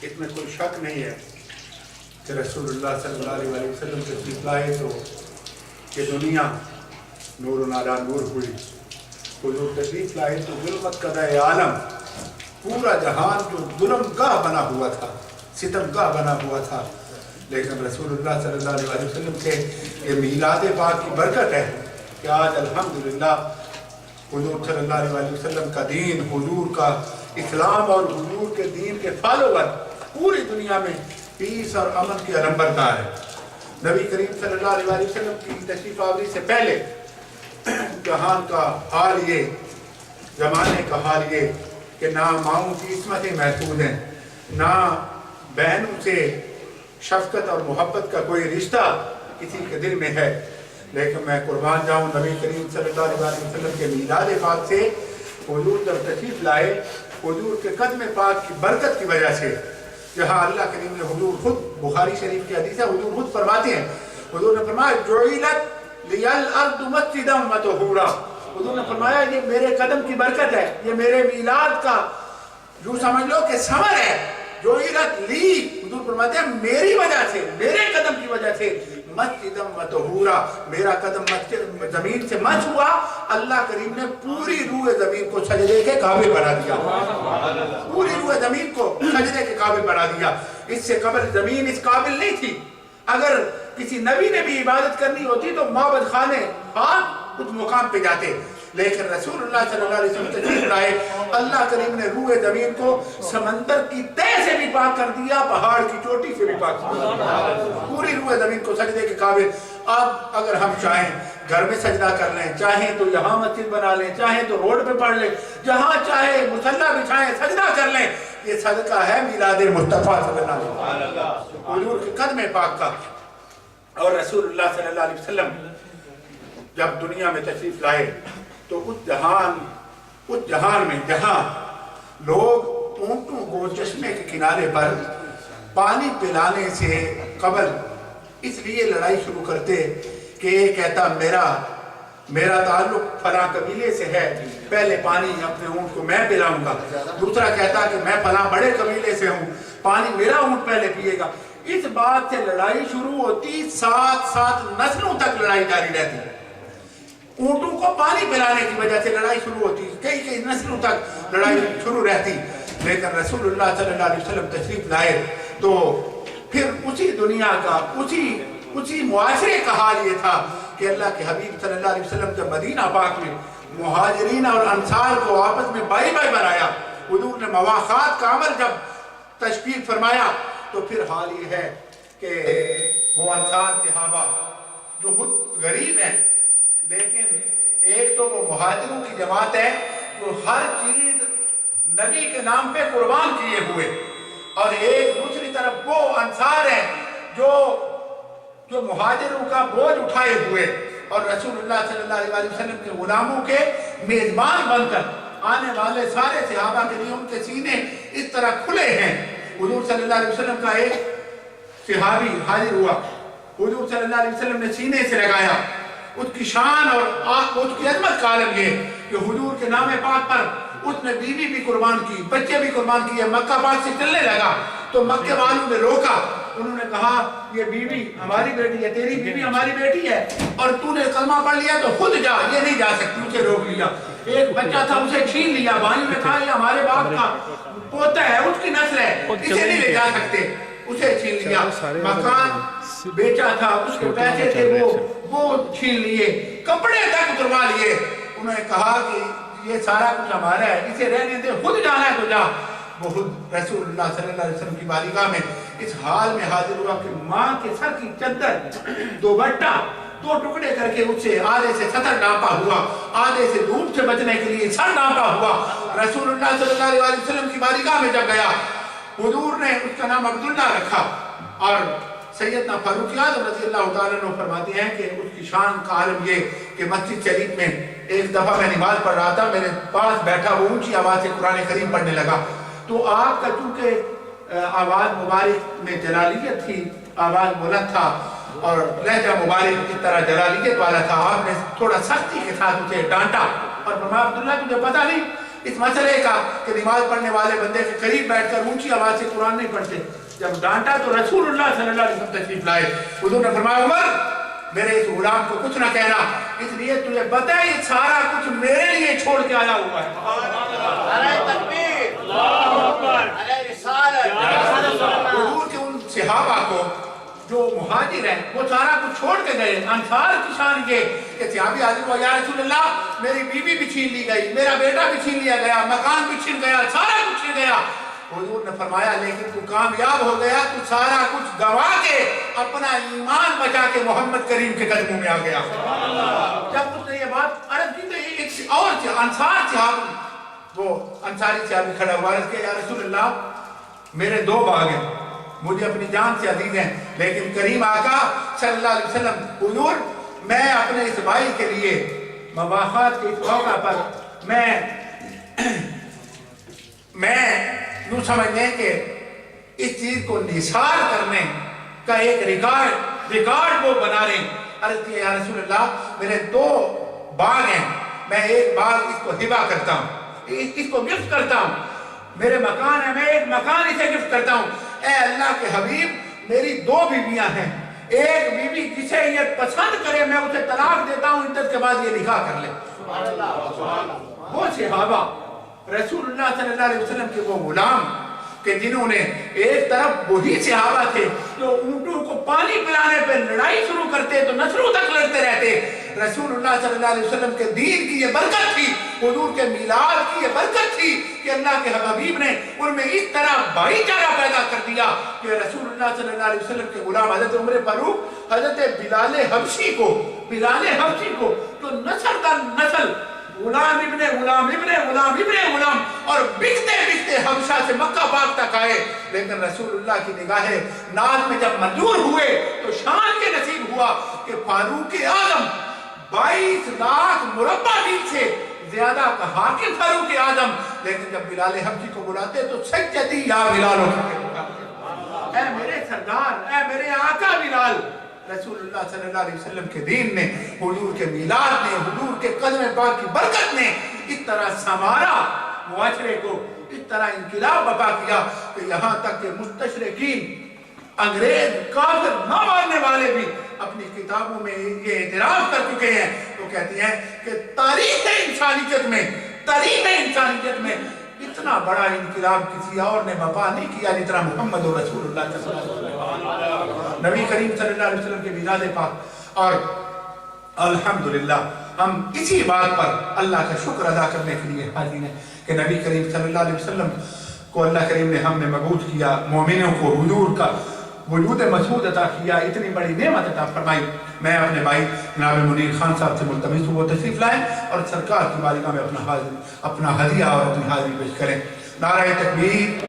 اس میں کوئی شک نہیں ہے کہ رسول اللہ صلی اللہ علیہ وسلم تشریف لائے تو یہ دنیا نور علی نور ہوئی. حضور تشریف لائے تو ظلمت قدہ عالم پورا جہان جو ظلم گاہ بنا ہوا تھا، ستم گاہ بنا ہوا تھا، لیکن رسول اللہ صلی اللہ علیہ وسلم سے یہ میلاد پاک کی برکت ہے کہ آج الحمدللہ حضور صلی اللہ علیہ وسلم کا دین، حضور کا اسلام اور حضور کے دین کے فالوور پوری دنیا میں پیس اور امن کے علمبردار ہے. نبی کریم صلی اللہ علیہ وسلم کی تشریف آوری سے پہلے جہان کا حال یہ، زمانے کا حال یہ کہ نہ ماؤں کی عصمتیں محفوظ ہیں، نہ بہنوں سے شفقت اور محبت کا کوئی رشتہ کسی کے دل میں ہے. لیکن میں قربان جاؤں نبی کریم صلی اللہ علیہ وسلم کے میلاد پاک سے حضور جب تشریف لائے، حضور کے قدم پاک کی برکت کی وجہ سے، جہاں اللہ کریم نے حضور خود، بخاری شریف کی حدیث ہے، حضور خود فرماتے ہیں، حضور نے فرمایا جعلت لی الارض مسجدا وطہورا. حضور نے فرمایا یہ میرے قدم کی برکت ہے، یہ میرے میلاد کا جو سمجھ لو کہ ثمر ہے. جعلت لی، حضور فرماتے ہیں میری وجہ سے، میرے قدم کی وجہ سے مسجدا وطہورا، میرا قدم زمین سے مچ ہوا، اللہ کریم نے پوری روح زمین کو سجدے کے قابل بنا دیا، پوری روح زمین کو سجدے کے قابل بنا دیا. اس سے قبل زمین اس قابل نہیں تھی. اگر کسی نبی نے بھی عبادت کرنی ہوتی تو معبد خانے خاک اس مقام پہ جاتے، لیکن رسول اللہ صلی اللہ علیہ وسلم تشریف لائے، اللہ کریم نے روح زمین کو سمندر کی تہ سے بھی پاک کر دیا، پہاڑ کی چوٹی سے بھی پاک کر دیا، پوری روح زمین کو سجدے کے قابل. اب اگر ہم چاہیں گھر میں سجدہ کر لیں، چاہیں تو یہاں مسجد بنا لیں، چاہیں تو روڈ پہ پڑھ لیں، جہاں چاہے مصلی بچھائیں سجدہ کر لیں، یہ صدقہ ہے میلاد مصطفیٰ صلی اللہ علیہ وسلم، حضور کے قدم پاک کا. اور رسول اللہ صلی اللہ علیہ وسلم جب دنیا میں تشریف لائے تو اس جہان میں جہاں لوگ اونٹوں کو چشمے کے کنارے پر پانی پلانے سے قبل اس لیے لڑائی شروع کرتے کہ ایک کہتا میرا تعلق فلاں قبیلے سے ہے، پہلے پانی اپنے اونٹ کو میں پلاؤں گا. دوسرا کہتا کہ میں فلاں بڑے قبیلے سے ہوں، پانی میرا اونٹ پہلے پیے گا. اس بات سے لڑائی شروع ہوتی، 7 نسلوں تک لڑائی جاری رہتی. اونٹوں کو پانی پلانے کی وجہ سے لڑائی شروع ہوتی، کئی نسلوں تک لڑائی شروع رہتی. لیکن رسول اللہ صلی اللہ علیہ وسلم تشریف لائے تو پھر اسی دنیا کا، اسی معاشرے کا حال یہ تھا کہ اللہ کے حبیب صلی اللہ علیہ وسلم جب مدینہ پاک میں مہاجرین اور انصار کو آپس میں بائی بنایا، حضور نے مواخات کا عمل جب تشکیل فرمایا، تو پھر حال یہ ہے کہ وہ انصار صحابہ جو خود غریب ہیں، لیکن ایک تو وہ مہاجروں کی جماعت ہے جو ہر چیز نبی کے نام پہ قربان کیے ہوئے، اور ایک دوسری طرف وہ انصار ہیں جو مہاجروں کا بوجھ اٹھائے ہوئے اور رسول اللہ صلی اللہ علیہ وسلم کے غلاموں کے میزبان بن کر آنے والے سارے صحابہ کے لیے ان کے سینے اس طرح کھلے ہیں. حضور صلی اللہ علیہ وسلم کا ایک صحابی حاضر ہوا، حضور صلی اللہ علیہ وسلم نے سینے سے لگایا. اس کی شان اور اس کی عظمت کا عالم یہ کہ حضور کے نام پاک پر اس نے بیوی بھی قربان کی، بچے بھی قربان کیے. مکہ پاک سے چلنے لگا تو مکہ والوں نے روکا، انہوں نے کہا یہ بیوی ہماری بیٹی ہے، تیری بیوی ہماری بیٹی ہے، اور تو نے کلمہ پڑھ لیا تو خود جا، یہ نہیں جا سکتی. اسے روک لیا. ایک بچہ تھا، اسے چھین لیا. بھائیوں نے کہا یہ ہمارے باپ کا پوتا ہے، اس کی نسل ہے، اسے نہیں لے جا سکتے، اسے چھین لیا. مکان بیچا تھا، اس کے پیسے تھے وہ چھین لیے، کپڑے تک تروا لیے. انہوں نے کہا کہ یہ سارا کچھ ہمارا ہے، اسے رہنے دے، خود جانا ہے تو جا. وہ خود رسول اللہ صلی اللہ علیہ وسلم کی بارگاہ میں اس حال میں حاضر ہوا کہ ماں کے سر کی چادر دوپٹہ 2 ٹکڑے کر کے اس سے آدھے سے سطر ڈانپا ہوا، آدھے سے دھوپ سے بچنے کے لیے سر ڈانپا ہوا. رسول اللہ صلی اللہ علیہ وسلم کی بارگاہ میں جب گیا، حضور نے اس کا نام عبداللہ رکھا. اور سیدنا فاروق اعظم رضی اللہ تعالیٰ عنہ فرماتے ہیں کہ اس کی شان کا عالم یہ کہ مسجد شریف میں ایک دفعہ میں نماز پڑھ رہا تھا، میرے پاس بیٹھا وہ اونچی آواز سے قرآن کریم پڑھنے لگا. تو آپ کا چونکہ آواز مبارک میں جلالیت تھی، آواز بلند تھا اور لہجہ مبارک اس طرح جلالیت والا تھا، آپ نے تھوڑا سختی کے ساتھ اسے ڈانٹا اور فرمایا عبداللہ تجھے پتہ نہیں اس مسئلے کا کہ نماز پڑھنے والے بندے کے قریب بیٹھ کر اونچی آواز سے قرآن نہیں پڑھتے. جب ڈانٹا تو رسول اللہ صلی اللہ علیہ وسلم تشریف لائے. حضور نے فرمایا عمر میرے اس غلام کو کچھ نہ کہنا, اس لیے تجھے پتہ ہے یہ سارا کچھ میرے لیے چھوڑ کے آیا ہوا ہے. نعرہ تکبیر, اللہ اکبر, علیہ رسالت. حضور کے ان صحابہ کو جو مہاجر ہیں وہ سارا کچھ چھوڑ کے گئے. انصار کی شان یہ کہ صحابی حاضر ہوا, یا رسول اللہ میری بیوی بھی چھین لی گئی, میرا بیٹا بھی چھین لیا گیا, مکان بھی چھین گیا, سارا کچھ چھین گیا. حضور نے فرمایا لیکن تو کامیاب ہو گیا, تو سارا کچھ گوا کے اپنا ایمان بچا کے محمد کریم کے قدموں میں آ گیا. جب اس نے یہ بات عرض کی تو ایک اور انصار صحابی, وہ انصاری صحابی کھڑا ہوا, عرض کہ یا رسول اللہ میرے 2 باغ ہیں, مجھے اپنی جان سے عزیز ہیں, لیکن کریم آقا صلی اللہ علیہ وسلم حضور میں اپنے اس بھائی کے لیے مواخات کے اس موقع پر میں یوں سمجھ لیں کہ اس چیز کو نثار کرنے کا ایک ریکارڈ وہ بنا رہے ہیں. عرض کیا یا رسول اللہ میرے 2 باغ ہیں, میں ایک باغ اس کو ہبہ کرتا ہوں, اس کو گفٹ کرتا ہوں. میرے مکان ہے, میں ایک مکان اسے گفٹ کرتا ہوں. اے اللہ کے حبیب میری 2 بیویاں ہیں, ایک بیوی جسے یہ پسند کرے میں اسے طلاق دیتا ہوں, عدت کے بعد یہ نکاح کر لے. وہ صحابہ رسول اللہ صلی اللہ علیہ وسلم کے وہ غلام کہ جنہوں نے ایک طرف وہی صحابہ تھے جو اونٹوں کو پانی پلانے پہ لڑائی شروع کرتے تو نسلوں تک لڑتے رہتے. رسول اللہ صلی اللہ علیہ وسلم کے دین کی یہ برکت تھی, حضور کے میلاد کی یہ برکت تھی کہ اللہ کے حبیب نے ان میں اس طرح بھائی چارہ پیدا کر دیا کہ رسول اللہ صلی اللہ علیہ وسلم کے غلام حضرت عمر فاروق حضرت بلال حبشی کو جو نسل در نسل غلام ابن غلام ابن غلام ابن غلام اور بکتے بکتے حبشہ سے مکہ پاک تک آئے, لیکن رسول اللہ کی نگاہ ناز میں جب منظور ہوئے تو شان کے نصیب ہوا کہ فاروق اعظم 22 لاکھ مربع میل سے زیادہ کا حاکم فاروق اعظم, لیکن جب بلال حبشی کو بلاتے تو سجدی یا بلال اے میرے سردار, اے میرے آقا بلال. رسول اللہ صلی اللہ علیہ وسلم کے دین نے, حضور کے میلاد نے, حضور کے قدم پاک کی برکت نے اس طرح سنوارا معاشرے کو, اس طرح انقلاب برپا کیا کہ یہاں تک کہ مستشرقین انگریز کافر نہ ماننے والے بھی اپنی کتابوں میں یہ اعتراف کر چکے ہیں. وہ کہتی ہیں کہ تاریخ انسانیت میں اتنا بڑا انقلاب کسی اور نے برپا نہیں کیا جتنا محمد رسول اللہ صلی اللہ علیہ وسلم, نبی کریم صلی اللہ علیہ وسلم کے میلاد پاک. اور الحمدللہ ہم اسی بات پر اللہ کا شکر ادا کرنے کے لیے حاضر ہیں کہ نبی کریم صلی اللہ علیہ وسلم کو اللہ کریم نے ہم نے مبعوث کیا, مومنوں کو حضور کا وجود مسعود عطا کیا, اتنی بڑی نعمت عطا فرمائی. میں اپنے بھائی جناب منیر خان صاحب سے ملتمس ہوں وہ تشریف لائیں اور سرکار کی بارگاہ میں اپنا ہدیہ اور اپنی حاضری پیش کریں. نعرہ تکبیر.